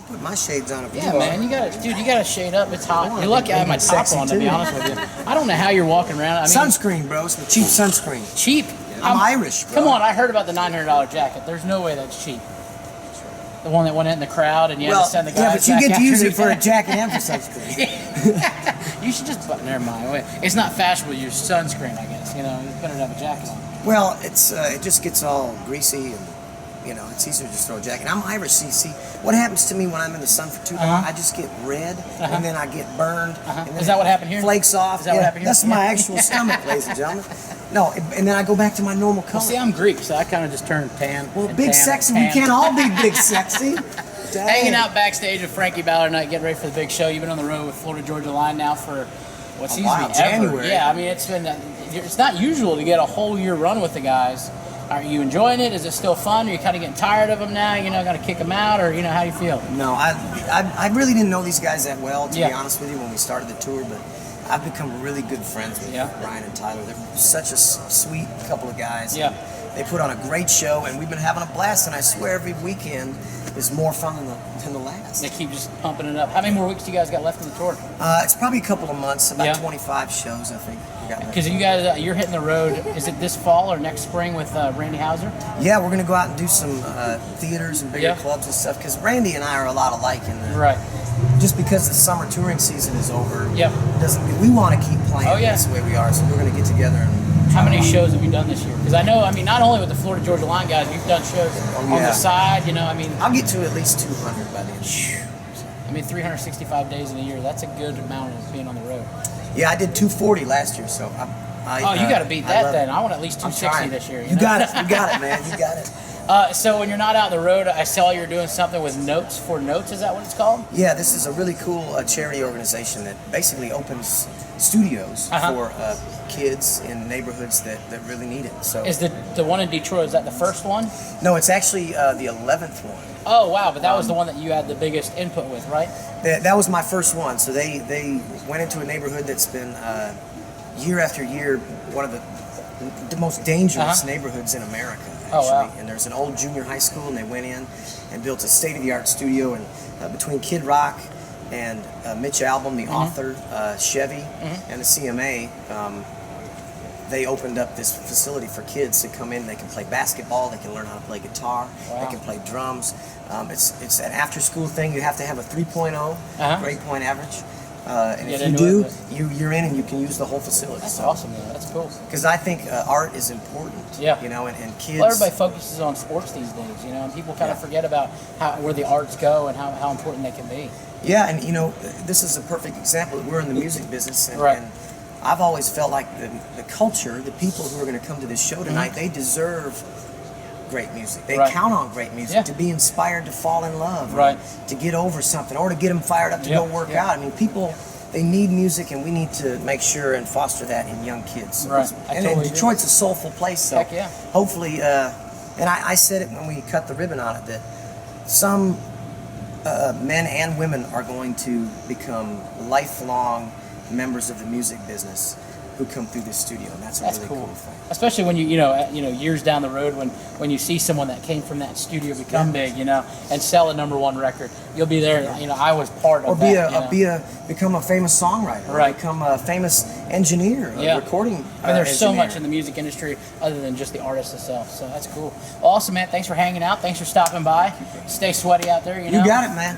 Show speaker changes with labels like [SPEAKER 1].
[SPEAKER 1] put my shades on.
[SPEAKER 2] Yeah, man, you got to, dude. You got to shade up. It's hot. You're lucky I have my top on, to be honest with you. I don't know how you're walking around. I mean,
[SPEAKER 1] sunscreen, bro. Some cheap sunscreen.
[SPEAKER 2] Cheap.
[SPEAKER 1] I'm Irish, bro.
[SPEAKER 2] Come on, I heard about the $900 jacket. There's no way that's cheap. The one that went in the crowd and you had to send the guys.
[SPEAKER 1] Yeah, but you get to use it for a jacket and for sunscreen.
[SPEAKER 2] You should just. But never mind. It's not fashionable to use sunscreen, I guess. You know, it's better to have a jacket on.
[SPEAKER 1] Well, it's it just gets all greasy and. You know, it's easier to just throw a jacket. I'm Irish, see, what happens to me when I'm in the sun for too long, I just get red, and then I get burned. And then
[SPEAKER 2] is that what happened here?
[SPEAKER 1] Flakes off.
[SPEAKER 2] Is that what happened here?
[SPEAKER 1] That's my actual stomach, ladies and gentlemen. No, and then I go back to my normal color.
[SPEAKER 2] Well, see, I'm Greek, so I kind of just turned tan.
[SPEAKER 1] Well, big sexy, we can't all be big sexy.
[SPEAKER 2] Hanging out backstage with Frankie Ballard tonight, getting ready for the big show. You've been on the road with Florida Georgia Line now for what seems to be
[SPEAKER 1] January.
[SPEAKER 2] Yeah, I mean, it's not usual to get a whole year run with the guys. Are you enjoying it? Is it still fun? Are you kind of getting tired of them now? You know, going to kick them out, or how do you feel?
[SPEAKER 1] No, I really didn't know these guys that well, to be honest with you, when we started the tour, but I've become really good friends with Ryan and Tyler. They're such a sweet couple of guys.
[SPEAKER 2] Yeah.
[SPEAKER 1] They put on a great show, and we've been having a blast, and I swear every weekend is more fun than the last.
[SPEAKER 2] They keep just pumping it up. How many more weeks do you guys got left in the tour?
[SPEAKER 1] It's probably a couple of months, about 25 shows, I think.
[SPEAKER 2] Because you guys, you're hitting the road, is it this fall or next spring with Randy Hauser?
[SPEAKER 1] Yeah, we're going to go out and do some theaters and bigger clubs and stuff, because Randy and I are a lot alike in that. Just because the summer touring season is over, doesn't mean we want to keep playing this way we are, so we're going to get together and
[SPEAKER 2] how many shows have you done this year? Because I know, not only with the Florida Georgia Line guys, you've done shows on the side, I'll
[SPEAKER 1] get to at least 200 by the end of the year.
[SPEAKER 2] 365 days in a year, that's a good amount of being on the road.
[SPEAKER 1] Yeah, I did 240 last year, so
[SPEAKER 2] you got to beat that then. I want at least 260 this year.
[SPEAKER 1] You got it, you got it, man, you got it.
[SPEAKER 2] So when you're not out on the road, I saw you're doing something with Notes for Notes. Is that what it's called?
[SPEAKER 1] Yeah, this is a really cool charity organization that basically opens studios for kids in neighborhoods that really need it. So
[SPEAKER 2] is the one in Detroit, is that the first one?
[SPEAKER 1] No, it's actually the 11th one.
[SPEAKER 2] Oh wow, but that was the one that you had the biggest input with, right?
[SPEAKER 1] That was my first one. So they went into a neighborhood that's been year after year one of the most dangerous neighborhoods in America, actually.
[SPEAKER 2] Oh, wow.
[SPEAKER 1] And there's an old junior high school, and they went in and built a state-of-the-art studio. And between Kid Rock and Mitch Albom, the author, Chevy, and the CMA, they opened up this facility for kids to come in. They can play basketball, they can learn how to play guitar, they can play drums. It's an after-school thing. You have to have a 3.0 grade point average. And if you do, you're in and you can use the whole facility.
[SPEAKER 2] That's awesome, man. That's cool.
[SPEAKER 1] Because I think art is important.
[SPEAKER 2] Yeah.
[SPEAKER 1] And kids.
[SPEAKER 2] Well, everybody focuses on sports these days, and people kind of forget about where the arts go and how important they can be.
[SPEAKER 1] Yeah, and this is a perfect example. We're in the music business, and I've always felt like the culture, the people who are going to come to this show tonight, they deserve great music. They count on great music to be inspired to fall in love, or to get over something, or to get them fired up to go work out. I mean, people, they need music, and we need to make sure and foster that in young kids. And Detroit's a soulful place, so hopefully, and I said it when we cut the ribbon on it, that some men and women are going to become lifelong members of the music business who come through this studio, and that's a really cool thing.
[SPEAKER 2] Especially when you years down the road, when you see someone that came from that studio become big, and sell a #1 record, you'll be there. I was part of that.
[SPEAKER 1] Become a famous songwriter, or become a famous engineer, a recording.
[SPEAKER 2] There's so much in the music industry other than just the artist itself. So that's cool. Awesome, man. Thanks for hanging out. Thanks for stopping by. Stay sweaty out there.
[SPEAKER 1] You got it, man.